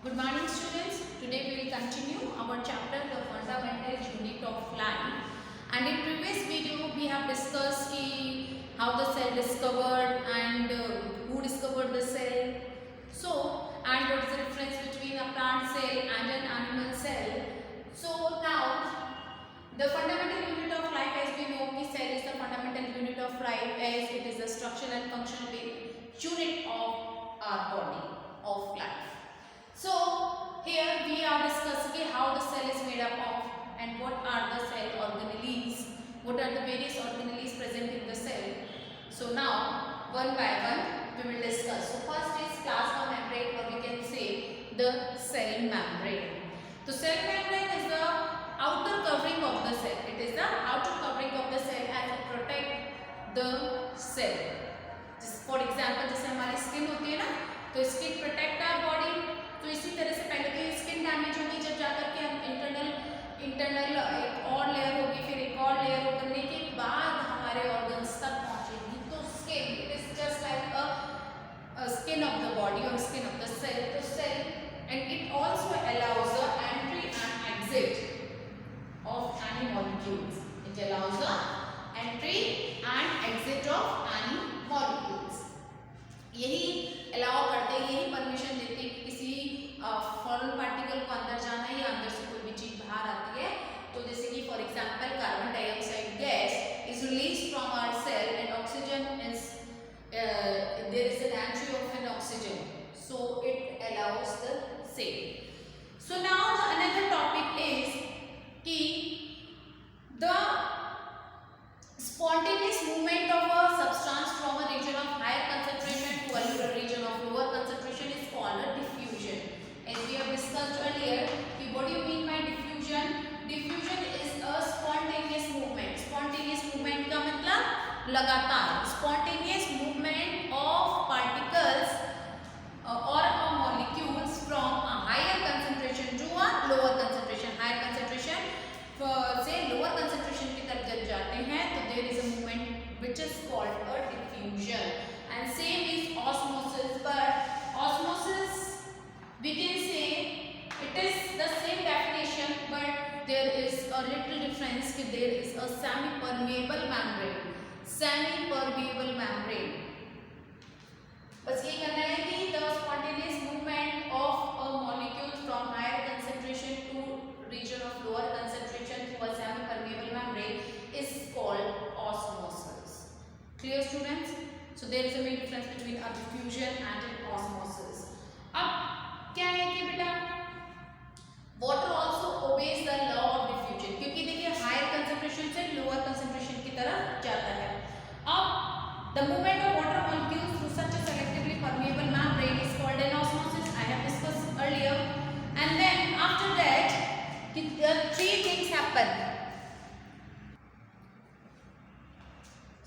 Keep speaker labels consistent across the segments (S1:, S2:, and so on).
S1: Good morning students. Today we will continue our chapter the fundamental unit of life. And in previous video we have discussed how the cell discovered and who discovered the cell. So and what is the difference between a plant cell and an animal cell. So now the fundamental unit of life, as we know, the cell is the fundamental unit of life as it is the structural and functional unit of our body of life. So here we are discussing how the cell is made up of and what are the cell organelles, what are the various organelles present in the cell. So now one by one we will discuss. So first is plasma membrane, or we can say the cell membrane. So cell membrane is the outer covering of the cell. It is the outer covering of the cell as to protect the cell. For example, जैसे हमारी skin होती है ना, तो skin protect our body. तो इसी तरह से पहले तो स्किन डैमेज होगी, जब जाकर के हम इंटरनल एक और लेयर होगी, फिर एक और लेयर करने के बाद हमारे ऑर्गन्स तक पहुंचेगी. तो skin it is just like a skin of the body और स्किन ऑफ द सेल. तो cell and it also allows the entry and exit of any molecules. It allows the entry and exit of any molecules. यही allow करते हैं, यही permission देते हैं कि किसी फॉरेन पार्टिकल को अंदर जाना है या अंदर से कोई भी चीज बाहर आती है. तो जैसे कि for example carbon dioxide gas is released from our cell and oxygen is there is an entry of an oxygen, so it allows the same. So now the another topic is कि the spontaneous movement of a substance from a region of higher concentration to a region of lower concentration is called a diffusion. As we have discussed earlier, what do you mean by diffusion? Diffusion is a spontaneous movement. Spontaneous movement का मतलब लगातार. Spontaneous movement of particles or molecules from a higher concentration to a lower concentration. Higher concentration से lower concentration की तरफ जब जाते हैं तो there is a movement which is called a diffusion. And same is osmosis, but osmosis we can say it is the same definition, but there is a little difference कि there is a semi-permeable membrane. Semi-permeable membrane. बस ये करना है कि the spontaneous movement of a molecule from higher concentration to region of lower concentration through a semi-permeable membrane is called osmosis. Clear students? So there is a main difference between a diffusion and an osmosis. अब क्या है कि बेटा water also obeys the law of diffusion, क्योंकि देखिए higher concentration से lower concentration की तरफ जाता है. अब the movement of water molecules through such a selectively permeable membrane is called an osmosis. I have discussed earlier. And then after that three things happen.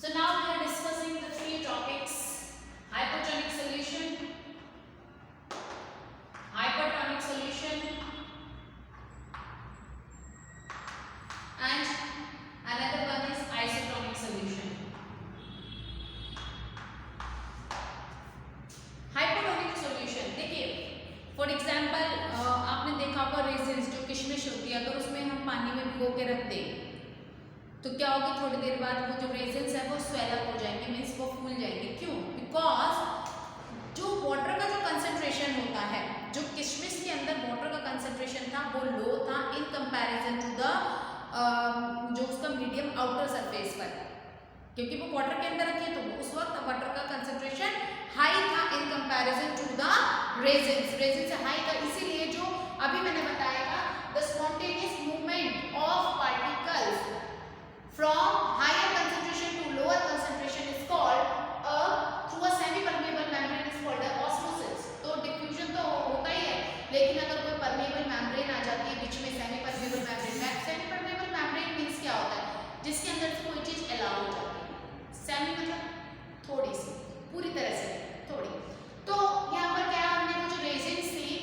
S1: So now we are discussing the three topics: hypotonic solution, hypertonic solution, and another one is isotonic solution. Hypotonic solution, देखिए for example आपने देखा होगा resins, जो किशमिश होती है, अगर उसमें हम पानी में भिगो के रख दें तो क्या होगा, थोड़ी देर बाद वो जो रेजिन्स है वो स्वेल अप हो जाएंगे, मीन्स वो फूल जाएंगे. क्यों? बिकॉज जो वाटर का जो कंसंट्रेशन होता है, जो किशमिश के अंदर वाटर का कंसंट्रेशन था वो लो था इन कंपैरिजन टू द जो उसका मीडियम आउटर सरफेस पर, क्योंकि वो वाटर के अंदर रखी है तो उस वक्त वाटर का कंसंट्रेशन हाई था in comparison to the raisins. Raisin से हाई था, इसीलिए जो अभी मैंने बताया था the spontaneous movement of particles from higher concentration to lower concentration is called through a semi permeable membrane is called osmosis. तो डिफ्यूजन तो होता ही है, लेकिन अगर कोई परमेबल मेम्ब्रेन आ जाती है बीच में, semi permeable membrane. Semi permeable membrane means क्या होता है? जिसके अंदर से कोई चीज अलाउ हो जाती है. सेमी मतलब थोड़ी सी, पूरी तरह से थोड़ी. तो यहाँ पर क्या हमने वो जो रेजिन्स थी,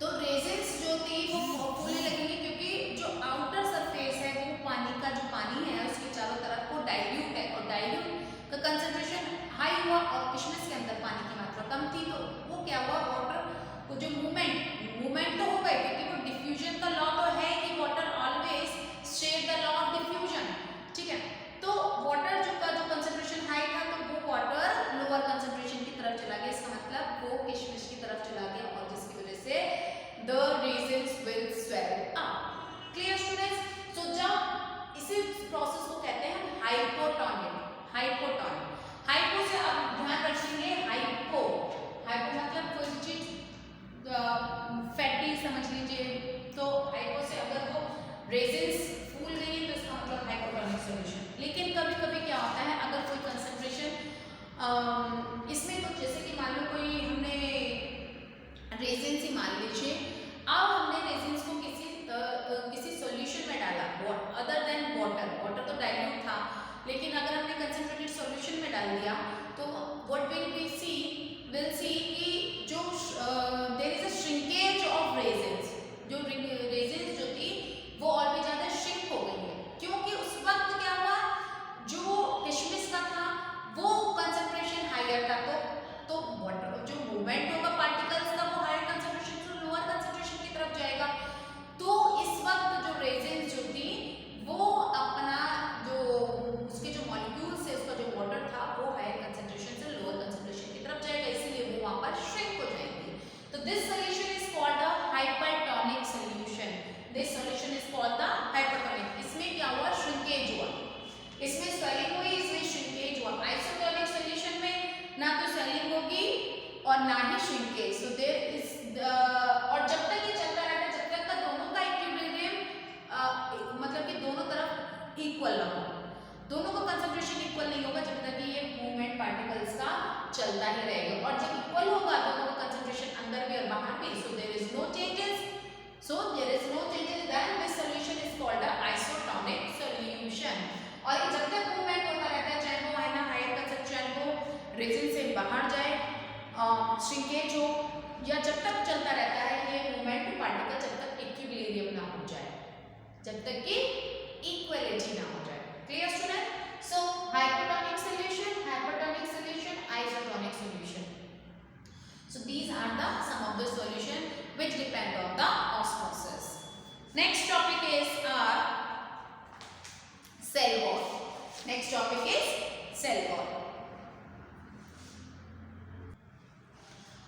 S1: तो रेजिन्स जो थी वो फूलने लगेंगी, क्योंकि जो आउटर सरफेस है वो पानी का जो पानी है उसके चारों तरफ वो डाइल्यूट है, और डाइल्यूट का कंसंट्रेशन हाई हुआ और किशमिश के अंदर पानी की मात्रा कम थी, तो वो क्या हुआ, वाटर को जो श्रिंकेज। सो देयर इज और जब तक ये चलता रहता है, जब तक का दोनों का इक्विलिब्रियम मतलब कि दोनों तरफ इक्वल ना हो, दोनों का कंसंट्रेशन इक्वल नहीं होगा, जब तक कि ये मूवमेंट पार्टिकल्स का चलता ही रहेगा। और जब इक्वल होगा दोनों का कंसंट्रेशन अंदर भी और बाहर भी, so there is no changes, so there is no changes, then this solution is called a isotonic solution. और ये जब तक मूवमेंट होता रहता है, चाहे वो है ना हायर कंसंट्रेशन हो, रीजन से बाहर जाए, श्रिंकेज हो, या जब तक चलता रहता है ये मूवमेंट पार्टिकल, जब तक इक्विलिब्रियम ना हो जाए, जब तक कि इक्वलिटी ना हो जाए। Clear student? So hypotonic solution, isotonic solution, so these are the some of the solution which depend on the osmosis. Next topic is cell wall. Next topic is cell wall.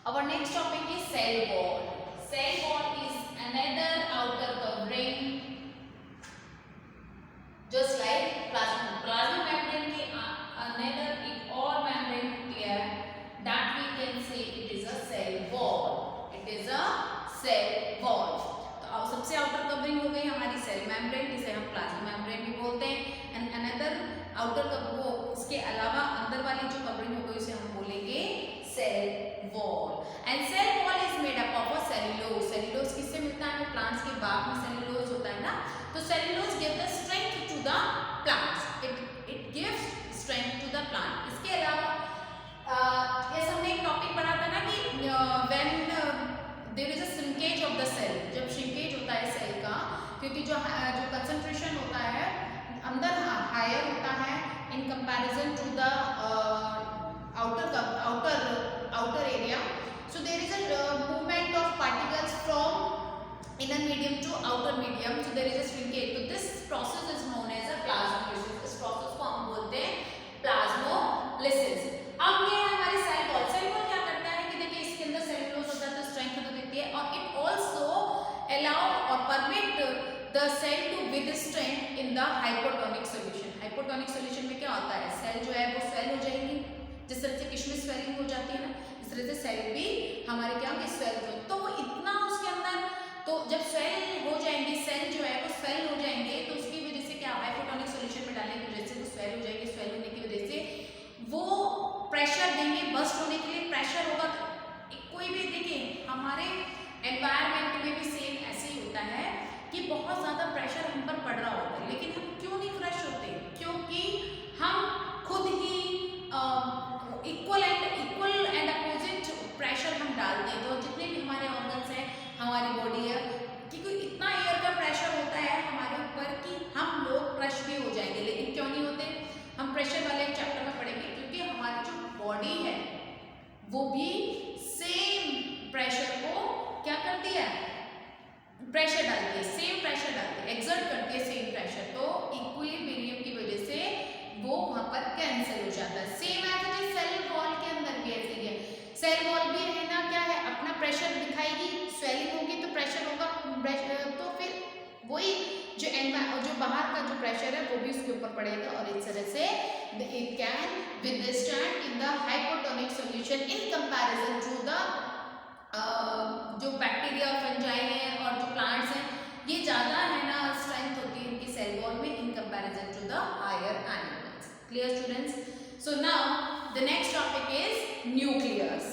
S1: Our next topic is cell wall. Cell wall is another outer covering, just like plasma membrane के another एक और membrane होती है, that we can say it is a cell wall. It is a cell wall. तो अब सबसे outer covering हो गई हमारी cell membrane, जिसे हम plasma membrane भी बोलते हैं, and another outer वो इसके अलावा अंदर वाली जो covering हो गई उसे हम बोलेंगे cell wall. And cell wall is made up of a cellulose. Cellulose किससे मिलता है? प्लांट्स के बाग में cellulose होता है ना, तो cellulose gives the strength to the plants. It gives strength to the plant. इसके अलावा ये हमने एक टॉपिक पढ़ा था ना कि when there is a shrinkage of the cell, जब shrinkage होता है सेल का, क्योंकि जो कंसंट्रेशन होता है अंदर हायर होता है in comparison to the outer area, so there is a movement of particles from inner medium to outer medium, so there is a shrinkage. So this process is known as a plasmolysis. इस process को हम बोलते हैं plasmolysis. अब ये हमारी cell wall, cell wall क्या करता है कि देखिए इसके अंदर सेलुलोज होता है तो स्ट्रेंथ तो देती है, और इट ऑल्सो अलाउ और permit the cell to withstand in the hypotonic solution. Hypotonic solution में क्या होता है, सेल जो है वो स्वेल हो जाएंगी, जिस तरह से किशमिश स्वेलिंग हो जाती है ना, इस तरह से सेल भी हमारे क्या होंगे, स्वेल हो, तो वो इतना उसके अंदर, तो जब स्वेल हो जाएंगे, सेल जो है वो स्वेल हो जाएंगे, तो उसकी वजह से क्या, हाइपोटोनिक सॉल्यूशन में डालने की वजह से वो स्वेल हो जाएंगे, स्वेल होने की वजह से वो प्रेशर देंगे, बस्ट होने के लिए प्रेशर होगा। कोई भी देखिए हमारे एनवायरनमेंट में भी सेम ऐसे ही होता है कि बहुत ज़्यादा प्रेशर हम पर पड़ रहा होता है, लेकिन हम क्यों नहीं फ्रेश होते, क्योंकि हम खुद ही इक्वल एंड अपोजिट प्रेशर हम डालते हैं। तो जितने भी हमारे ऑर्गन्स हैं, हमारी बॉडी है, क्योंकि इतना एयर का प्रेशर होता है हमारे ऊपर कि हम लोग क्रश भी हो जाएंगे, लेकिन क्यों नहीं होते, हम प्रेशर वाले चैप्टर में पढ़ेंगे, क्योंकि हमारी जो बॉडी है वो भी सेम प्रेशर को क्या करती है, प्रेशर डालती है, सेम प्रेशर डालती है, एक्सर्ट करती है सेम प्रेशर, तो इक्विलिब्रियम की वजह से वो वहाँ पर कैंसिल हो जाता है। सेम एज सेल वॉल के अंदर भी ऐसे ही है, सेल वॉल भी है ना, क्या है, अपना प्रेशर दिखाएगी, स्वेलिंग होगी तो प्रेशर होगा, तो फिर वही जो बाहर का जो प्रेशर है वो भी उसके ऊपर पड़ेगा, और इस तरह से it can withstand in the hypotonic solution in comparison to the जो बैक्टीरिया, फंजाई हैं और जो प्लांट्स हैं, ये ज़्यादा है ना स्ट्रेंथ होती है इनकी सेल वॉल में in comparison to the higher animals. Clear students? So now the next topic is nucleus.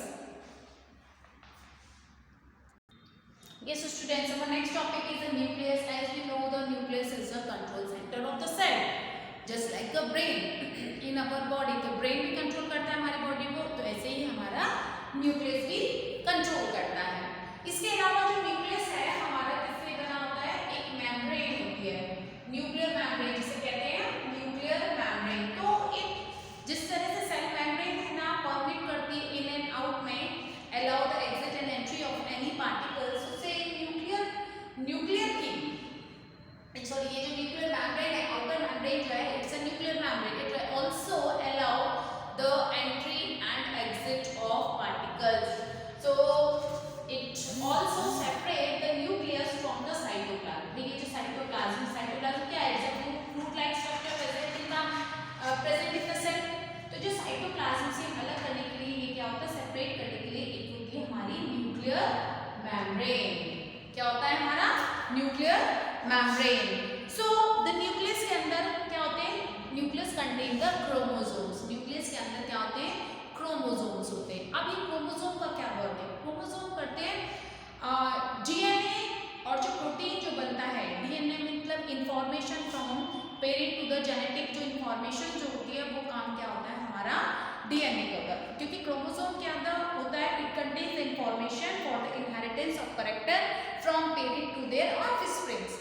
S1: Yes, so students, our next topic is the nucleus. As we know, the nucleus is the control center of the cell, just like the brain in our body. तो brain भी control करता है हमारी body को, तो ऐसे ही हमारा nucleus भी control करता है. इसके अलावा जो nucleus है हमारा किससे बना होता है, एक membrane होती है, nuclear membrane जिसे कहते हैं nuclear membrane. तो एक जिस तरह से cell membrane है ना permit करती है in and out में, allow the exit and entry of any particles, उससे nuclear की सॉरी ये जो nuclear membrane है, outer membrane जो है, it's a nuclear membrane. It will also allow the entry and exit of particles. So nuclear membrane. क्या होता है हमारा nuclear membrane. So the nucleus के अंदर क्या होते हैं, nucleus contain the chromosomes. Nucleus के अंदर क्या होते हैं, क्रोमोसोम्स होते हैं। अब ये क्रोमोसोम का क्या वर्क है, क्रोमोसोम करते हैं डीएनए और जो प्रोटीन जो बनता है, डीएनए मतलब information from parent to the genetic, जो इंफॉर्मेशन जो होती है वो काम क्या होता है हमारा डीएनए के ऊपर, क्योंकि क्रोमोसोम के अंदर होता है it contains the information for the inheritance of character from parent to their offsprings.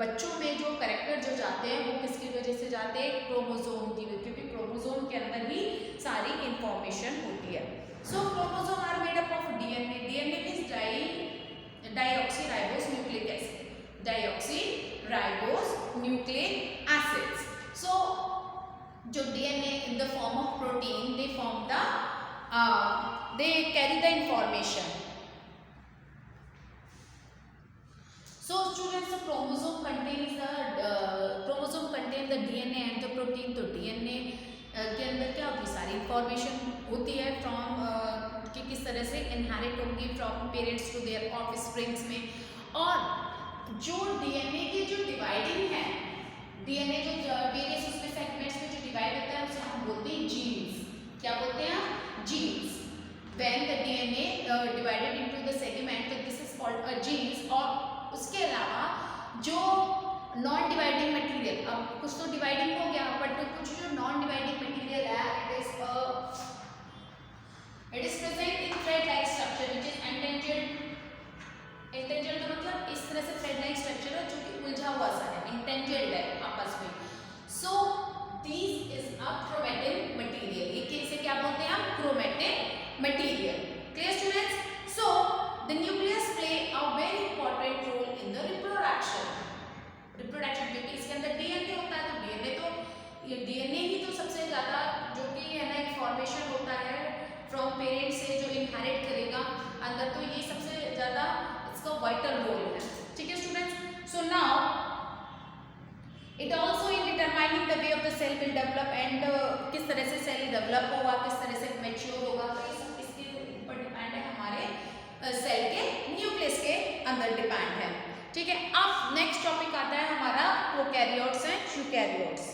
S1: बच्चों में जो कैरेक्टर जो जाते हैं वो किसकी वजह से जाते हैं, क्रोमोसोम की वजह, क्योंकि क्रोमोसोम के अंदर ही सारी इंफॉर्मेशन होती है। So chromosome are made up of DNA. DNA means deoxyribose nucleic acid, deoxyribose nucleic acids. So जो DNA in the form of protein they form the they carry the information. So students, the chromosome contains the DNA and the protein. तो DNA के अंदर क्या होती है, सारी information होती है फ्रॉम कि किस तरह से इनहेरिट होंगी from parents to their offsprings में। और जो डीएनए की जो डिवाइडिंग है, डीएनए जो वेरियस उसमें सेगमेंट्स में जो डिवाइड होता है उसे हम बोलते हैं जीन्स। क्या बोलते हैं, jeans. When the DNA divided into the segment, तो this is called a genes। और उसके अलावा जो नॉन डिवाइडिंग मटेरियल, अब कुछ तो डिवाइडिंग हो गया बट कुछ जो नॉन डिवाइडिंग मटेरियल है it is present in thread like structure which is entangled। entangled का मतलब इस तरह से thread like structure है जो कि उलझा हुआ सा है, entangled है आपस में। So this is a chromatin material। ये किसे क्या बोलते हैं हम, chromatin material। Clear students? So the nucleus play a very important role in the reproduction। reproduction क्योंकि इसके अंदर डीएनए होता है, तो डीएनए तो ये डीएनए ही तो सबसे ज्यादा जो कि है ना इंफॉर्मेशन होता है फ्रॉम पेरेंट्स से जो इनहेरिट करेगा अंदर, तो ये सबसे ज्यादा इसका वाइटल रोल है। ठीक है students? So now it also in determining the way of the cell will develop and किस तरह से सेल डेवलप होगा, किस तरह से मैच्योर होगा, तो इसके ऊपर डिपेंड है, हमारे सेल के न्यूक्लियस के अंदर डिपेंड है। ठीक है, अब नेक्स्ट टॉपिक आता है हमारा प्रोकैरियोट्स एंड यूकैरियोट्स।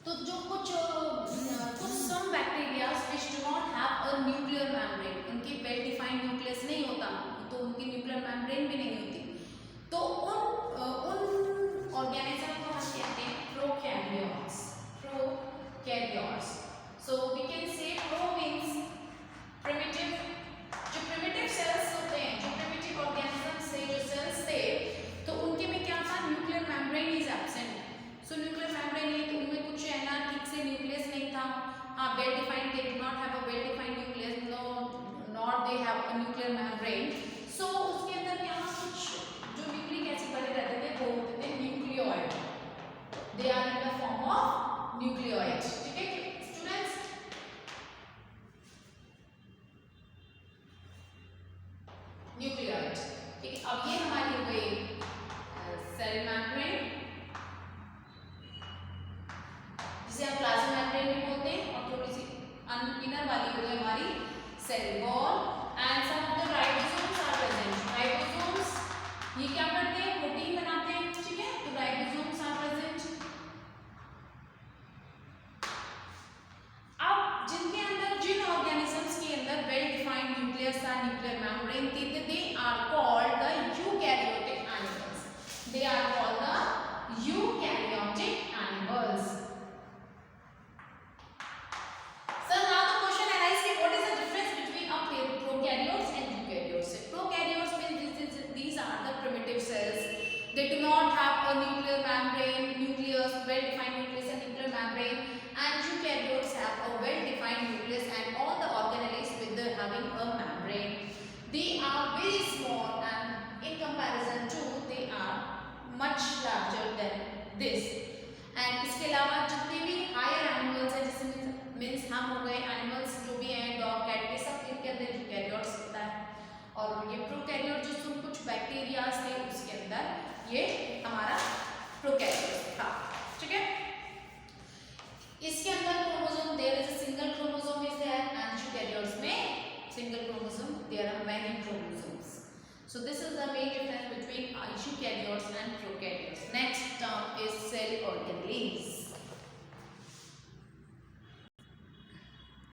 S1: तो जो कुछ some bacteria which do not have a nuclear membrane, उनकी वेल डिफाइंड न्यूक्लियस नहीं होता, तो उनकी न्यूक्लियर मेम्ब्रेन भी नहीं होती, तो उन ऑर्गेनिज्म को हम कहते हैं prokaryotes. Prokaryotes. So we can say pro means primitive. जो प्रिमिटिव सेल्स होते हैं, जो प्रिमिटिव ऑर्गेनिज्म से जो सेल्स थे, तो उनके में क्या था, nuclear membrane is absent. So nuclear membrane नहीं, तो उनमें कुछ है ना ठीक से न्यूक्लियस नहीं था। हाँ, well defined, they do not have a well defined nucleus, not they have a nuclear membrane. So उसके अंदर क्या कुछ जो न्यूक्लिक एसिड बने रहते थे वो होते थे nucleoid. They are in the form of nucleoid. ठीक है स्टूडेंट्स? न्यूक्लियोइड। ठीक है, अब ये हमारी हो गई सेल मेम्ब्रेन, जिसे हम प्लाज्मा मेम्ब्रेन भी बोलते हैं, और थोड़ी सी इनर वाली हो गई हमारी cell wall. And some of the ribosomes are present. Ribosomes ये क्या करते हैं, प्रोटीन बनाते हैं। ठीक है, तो राइबोसोम्स आर प्रेजेंट। अब जिनके अंदर, जिन ऑर्गेनिजम्स के अंदर वेल डिफाइंड न्यूक्लियस था, न्यूक्लियर मेम्ब्रेन थी,